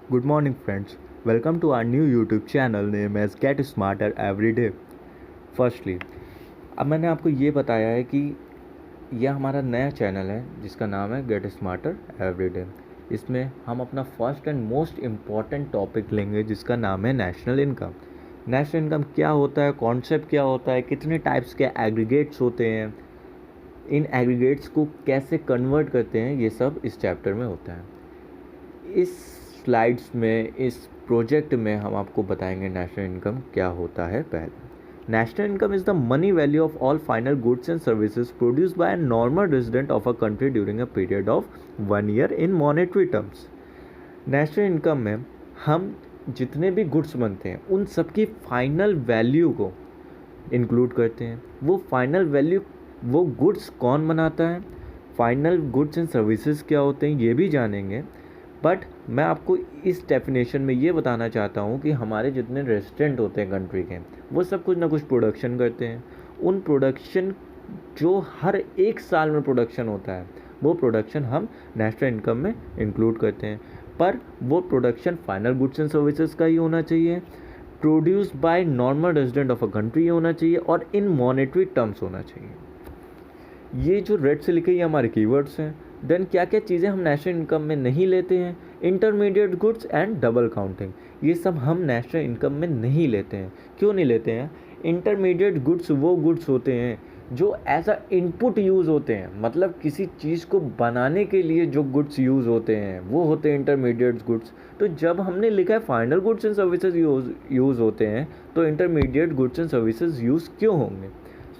Good morning, friends. Welcome to our new YouTube channel named as Get Smarter Every Day. Firstly, अब मैंने आपको ये बताया है कि यह हमारा नया चैनल है जिसका नाम है गेट स्मार्टर एवरी डे। इसमें हम अपना first and most important topic लेंगे जिसका नाम है नेशनल इनकम। नेशनल इनकम क्या होता है, कॉन्सेप्ट क्या होता है, कितने टाइप्स के एग्रीगेट्स होते हैं, इन एग्रीगेट्स को कैसे कन्वर्ट करते हैं, ये सब इस चैप्टर में होता है। इस स्लाइड्स में, इस प्रोजेक्ट में हम आपको बताएंगे नेशनल इनकम क्या होता है। पहले, national income is the money value of all final goods and services produced by a normal resident of a country during a period of 1 year in monetary terms. National income में हम जितने भी goods बनते हैं उन सबकी final value को include करते हैं। वो फाइनल वैल्यू, वो गुड्स कौन बनाता है, फाइनल गुड्स एंड सर्विसेज क्या होते हैं, ये भी जानेंगे। बट मैं आपको इस डेफिनेशन में ये बताना चाहता हूँ कि हमारे जितने रेजिडेंट होते हैं कंट्री के, वो सब कुछ ना कुछ प्रोडक्शन करते हैं। उन प्रोडक्शन जो हर एक साल में प्रोडक्शन होता है, वो प्रोडक्शन हम नेशनल इनकम में इंक्लूड करते हैं। पर वो production final goods and services का ही होना चाहिए, produced by normal resident of a country होना चाहिए और इन मॉनेटरी टर्म्स होना चाहिए। ये जो रेड से लिखे ये हमारे कीवर्ड्स हैं। देन क्या क्या चीज़ें हम नेशनल इनकम में नहीं लेते हैं, intermediate goods and double counting, ये सब हम नेशनल इनकम में नहीं लेते हैं। क्यों नहीं लेते हैं? इंटरमीडिएट गुड्स वो गुड्स होते हैं जो एज अ इनपुट यूज़ होते हैं, मतलब किसी चीज़ को बनाने के लिए जो गुड्स यूज़ होते हैं वो होते हैं इंटरमीडिएट गुड्स। तो जब हमने लिखा है final goods and services use होते हैं, तो intermediate goods and services use क्यों होंगे?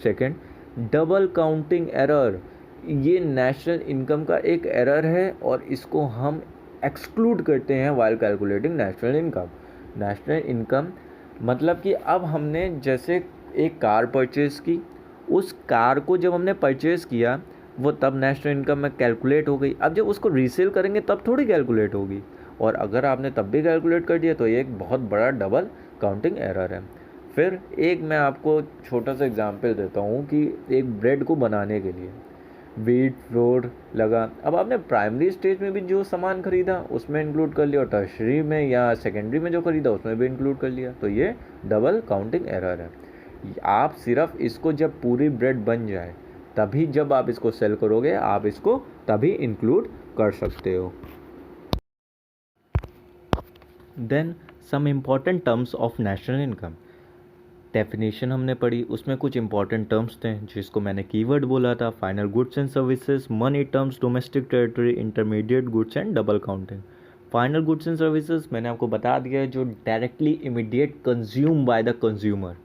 सेकेंड, डबल काउंटिंग एरर, ये नेशनल इनकम का एक एरर है और इसको हम एक्सक्लूड करते हैं while calculating national income. National income मतलब कि अब हमने जैसे एक कार परचेज़ की, उस कार को जब हमने परचेज़ किया वो तब नेशनल इनकम में कैलकुलेट हो गई। अब जब उसको रीसेल करेंगे तब थोड़ी कैलकुलेट होगी, और अगर आपने तब भी कैलकुलेट कर दिया तो ये एक बहुत बड़ा डबल काउंटिंग एरर है। फिर एक मैं आपको छोटा सा एग्जांपल देता हूँ कि एक ब्रेड को बनाने के लिए वीट फ्लोर लगा। अब आपने प्राइमरी स्टेज में भी जो सामान खरीदा उसमें इंक्लूड कर लिया और टर्शरी में या सेकेंडरी में जो खरीदा उसमें भी इंक्लूड कर लिया, तो ये डबल काउंटिंग एरर है। आप सिर्फ इसको जब पूरी ब्रेड बन जाए तभी, जब आप इसको सेल करोगे, आप इसको तभी इंक्लूड कर सकते हो। Then some important terms of national income. Definition हमने पढ़ी, उसमें कुछ इंपॉर्टेंट टर्म्स थे जिसको मैंने कीवर्ड बोला था, final goods and services, money terms, domestic territory, intermediate goods and double counting. Final goods and services मैंने आपको बता दिया है, जो directly immediate consume by the consumer,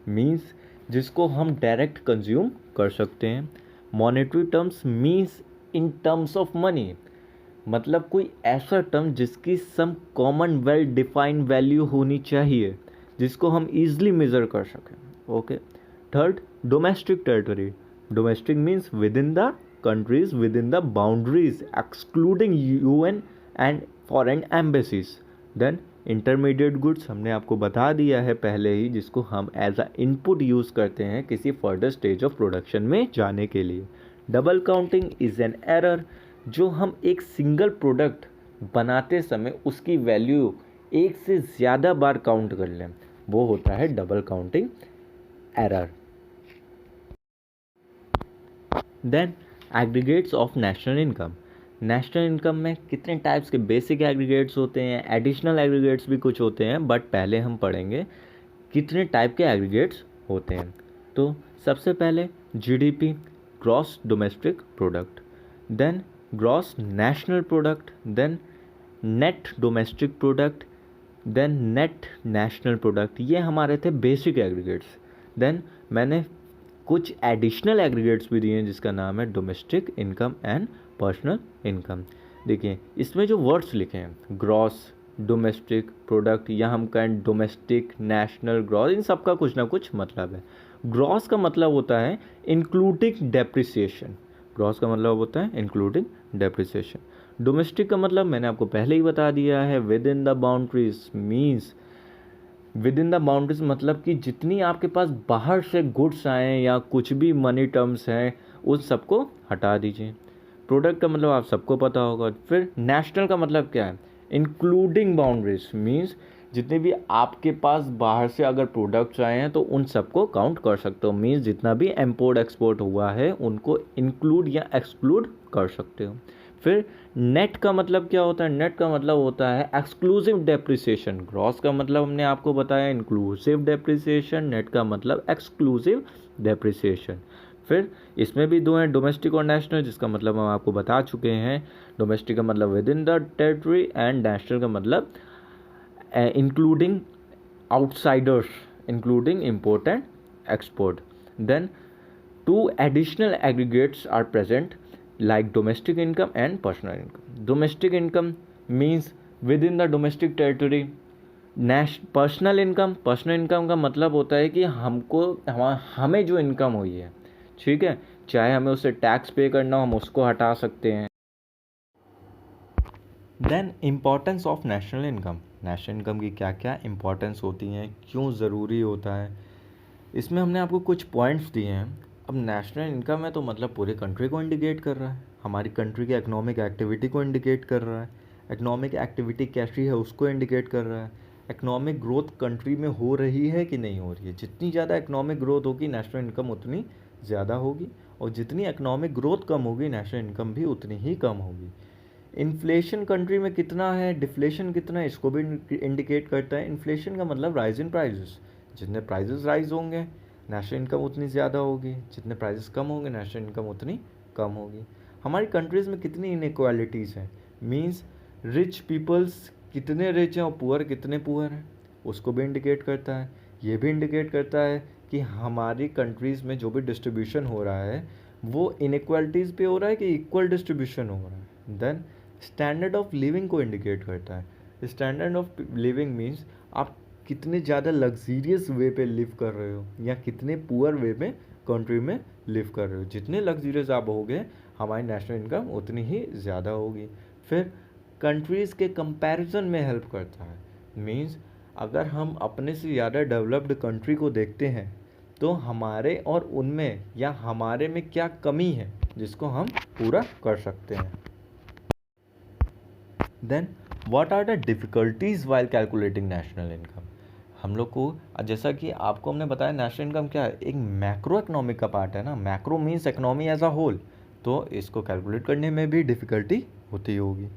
means जिसको हम डायरेक्ट कंज्यूम कर सकते हैं। Monetary terms means in terms of money, मतलब कोई ऐसा टर्म जिसकी some common well defined value होनी चाहिए जिसको हम ईजिली मेज़र कर सकें। Okay. Third, domestic territory. Domestic means with in the countries, with in the boundaries, excluding UN and foreign embassies. Then intermediate goods हमने आपको बता दिया है पहले ही, जिसको हम एज अ इनपुट यूज़ करते हैं किसी फर्दर स्टेज ऑफ प्रोडक्शन में जाने के लिए। Double counting is an error, जो हम एक सिंगल प्रोडक्ट बनाते समय उसकी वैल्यू एक से ज़्यादा बार काउंट कर लें, वो होता है double counting error. Then aggregates of national income. National income में कितने टाइप्स के बेसिक एग्रीगेट्स होते हैं, एडिशनल एग्रीगेट्स भी कुछ होते हैं, बट पहले हम पढ़ेंगे कितने टाइप के एग्रीगेट्स होते हैं। तो सबसे पहले GDP, gross domestic product, then gross national product, then net domestic product, then net national product. ये हमारे थे बेसिक एग्रीगेट्स। देन मैंने कुछ एडिशनल एग्रीगेट्स भी दिए हैं जिसका नाम है domestic income and personal income. देखिए इसमें जो वर्ड्स लिखे हैं, ग्रॉस, डोमेस्टिक प्रोडक्ट, या हम कहें डोमेस्टिक, नेशनल, ग्रॉस, इन सब का कुछ ना कुछ मतलब है। ग्रॉस का मतलब होता है इंक्लूडिंग डेप्रिसिएशन, ग्रॉस का मतलब होता है इंक्लूडिंग डेप्रिसिएशन। डोमेस्टिक का मतलब मैंने आपको पहले ही बता दिया है, with in the boundaries, means with in the boundaries मतलब कि जितनी आपके पास बाहर से गुड्स आए या कुछ भी मनी टर्म्स हैं उस सबको हटा दीजिए। प्रोडक्ट का मतलब आप सबको पता होगा। फिर नेशनल का मतलब क्या है? इंक्लूडिंग बाउंड्रीज मीन्स जितने भी आपके पास बाहर से अगर प्रोडक्ट्स आए हैं तो उन सबको काउंट कर सकते हो। मीन्स जितना भी इम्पोर्ट एक्सपोर्ट हुआ है उनको इंक्लूड या एक्सक्लूड कर सकते हो। फिर नेट का मतलब क्या होता है? नेट का मतलब होता है एक्सक्लूसिव डेप्रिसिएशन। ग्रॉस का मतलब हमने आपको बताया इंक्लूसिव डेप्रिसिएशन, नेट का मतलब एक्सक्लूसिव डेप्रिसिएशन। फिर इसमें भी दो हैं, डोमेस्टिक और नेशनल, जिसका मतलब हम आपको बता चुके हैं। डोमेस्टिक का मतलब within the territory and national का मतलब including outsiders, including import and export. Then two additional aggregates are present like domestic income and personal income. Domestic income means within the domestic territory. Personal income का मतलब होता है कि हमें जो income हुई है, ठीक है, चाहे हमें उससे टैक्स पे करना हो हम उसको हटा सकते हैं। Then importance of national income. National income की क्या क्या इम्पॉर्टेंस होती हैं, क्यों ज़रूरी होता है, इसमें हमने आपको कुछ पॉइंट्स दिए हैं। अब नेशनल इनकम है तो मतलब पूरे कंट्री को इंडिकेट कर रहा है, हमारी कंट्री की इकोनॉमिक एक्टिविटी को इंडिकेट कर रहा है। इकोनॉमिक एक्टिविटी कैसी है उसको इंडिकेट कर रहा है। इकोनॉमिक ग्रोथ कंट्री में हो रही है कि नहीं हो रही है। जितनी ज़्यादा इकोनॉमिक ग्रोथ होगी नेशनल इनकम उतनी ज़्यादा होगी, और जितनी इकोनॉमिक ग्रोथ कम होगी नेशनल इनकम भी उतनी ही कम होगी। इन्फ्लेशन कंट्री में कितना है, डिफ्लेशन कितना है, इसको भी इंडिकेट करता है। इन्फ्लेशन का मतलब राइज इन प्राइजेस, जितने प्राइजेस राइज होंगे नेशनल इनकम उतनी ज़्यादा होगी, जितने प्राइजेस कम होंगे नेशनल इनकम उतनी कम होगी। हमारी कंट्रीज़ में कितनी इनइक्वालिटीज़ हैं, मींस रिच पीपल्स कितने रिच हैं और पुअर कितने पुअर हैं, उसको भी इंडिकेट करता है। ये भी इंडिकेट करता है कि हमारी कंट्रीज़ में जो भी डिस्ट्रीब्यूशन हो रहा है वो इनइक्वालिटीज़ पे हो रहा है कि इक्वल डिस्ट्रीब्यूशन हो रहा है। देन स्टैंडर्ड ऑफ लिविंग को इंडिकेट करता है। स्टैंडर्ड ऑफ लिविंग मीन्स आप कितने ज़्यादा लग्जीरियस वे पे लिव कर रहे हो या कितने पुअर वे में कंट्री में लिव कर रहे हो। जितने लग्जीरियस आप होगे हमारी नेशनल इनकम उतनी ही ज़्यादा होगी। फिर कंट्रीज़ के कंपैरिजन में हेल्प करता है। मीन्स अगर हम अपने से ज़्यादा डेवलप्ड कंट्री को देखते हैं तो हमारे और उनमें या हमारे में क्या कमी है जिसको हम पूरा कर सकते हैं। Then what are the difficulties while calculating national income. हम लोग को जैसा कि आपको हमने बताया नेशनल इनकम क्या है, एक मैक्रो इकोनॉमिक का पार्ट है ना। Macro means economy as a whole, तो इसको कैलकुलेट करने में भी डिफ़िकल्टी होती होगी।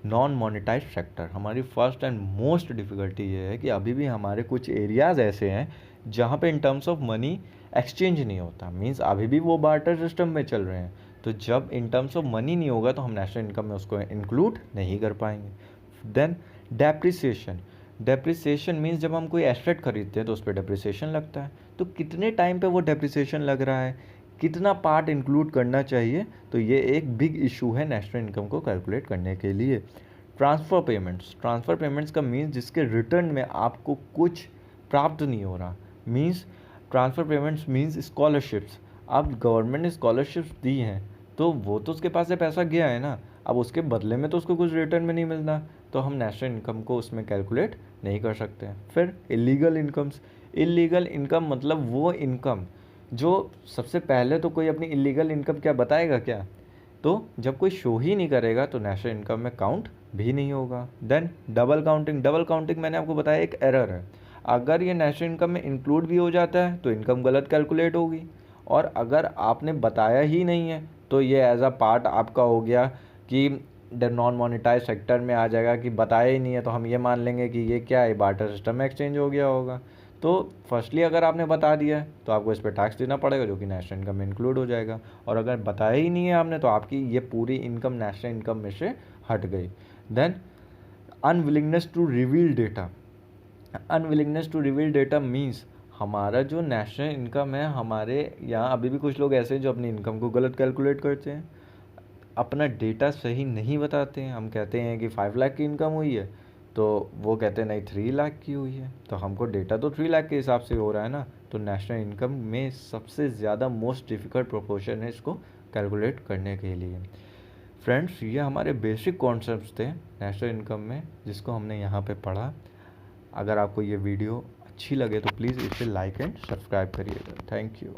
नॉन मोनेटाइज सेक्टर, हमारी फर्स्ट एंड मोस्ट डिफ़िकल्टी ये है कि अभी भी हमारे कुछ एरियाज़ ऐसे हैं जहाँ पे इन टर्म्स ऑफ मनी एक्सचेंज नहीं होता। मीन्स अभी भी वो बार्टर सिस्टम में चल रहे हैं, तो जब इन टर्म्स ऑफ मनी नहीं होगा तो हम नेशनल इनकम में उसको इंक्लूड नहीं कर पाएंगे। देन डेप्रिसिएशन मीन्स जब हम कोई एसेट खरीदते हैं तो उस पर डेप्रिसिएशन लगता है, तो कितने टाइम पे वो डेप्रिसिएशन लग रहा है, कितना पार्ट इंक्लूड करना चाहिए, तो ये एक बिग इशू है नेशनल इनकम को कैलकुलेट करने के लिए। ट्रांसफ़र पेमेंट्स का मीन्स जिसके रिटर्न में आपको कुछ प्राप्त नहीं हो रहा। Means transfer payments means scholarships, अब गवर्नमेंट ने स्कॉलरशिप्स दी हैं तो वो तो उसके पास से पैसा गया है ना, अब उसके बदले में तो उसको कुछ रिटर्न में नहीं मिलना, तो हम नेशनल इनकम को उसमें कैलकुलेट नहीं कर सकते हैं। फिर इलीगल इनकम मतलब वो इनकम जो सबसे पहले तो कोई अपनी इलीगल इनकम क्या बताएगा क्या, तो जब कोई शो ही नहीं करेगा तो नेशनल इनकम में काउंट भी नहीं होगा। देन डबल काउंटिंग मैंने आपको बताया एक एरर है। अगर ये नेशनल इनकम में इंक्लूड भी हो जाता है तो इनकम गलत कैलकुलेट होगी, और अगर आपने बताया ही नहीं है तो ये एज अ पार्ट आपका हो गया कि नॉन मोनेटाइज सेक्टर में आ जाएगा कि बताया ही नहीं है, तो हम ये मान लेंगे कि ये क्या है, बार्टर सिस्टम में एक्सचेंज हो गया होगा। तो फर्स्टली अगर आपने बता दिया है तो आपको इस पर टैक्स देना पड़ेगा जो कि नेशनल इनकम में इंक्लूड हो जाएगा, और अगर बताया ही नहीं है आपने तो आपकी ये पूरी इनकम नेशनल इनकम में से हट गई। Then unwillingness to reveal data means हमारा जो नेशनल इनकम है, हमारे यहाँ अभी भी कुछ लोग ऐसे हैं जो अपनी इनकम को गलत कैलकुलेट करते हैं, अपना डेटा सही नहीं बताते हैं। हम कहते हैं कि 5 लाख की इनकम हुई है तो वो कहते हैं नहीं 3 लाख की हुई है, तो हमको डेटा तो 3 लाख के हिसाब से हो रहा है ना। तो नेशनल इनकम में सबसे ज़्यादा मोस्ट डिफ़िकल्ट प्रोपोर्शन है इसको कैलकुलेट करने के लिए। फ्रेंड्स, ये हमारे बेसिक कॉन्सेप्ट्स थे नेशनल इनकम में जिसको हमने यहाँ पे पढ़ा। अगर आपको ये वीडियो अच्छी लगे तो प्लीज़ इसे लाइक एंड सब्सक्राइब करिएगा। Thank you.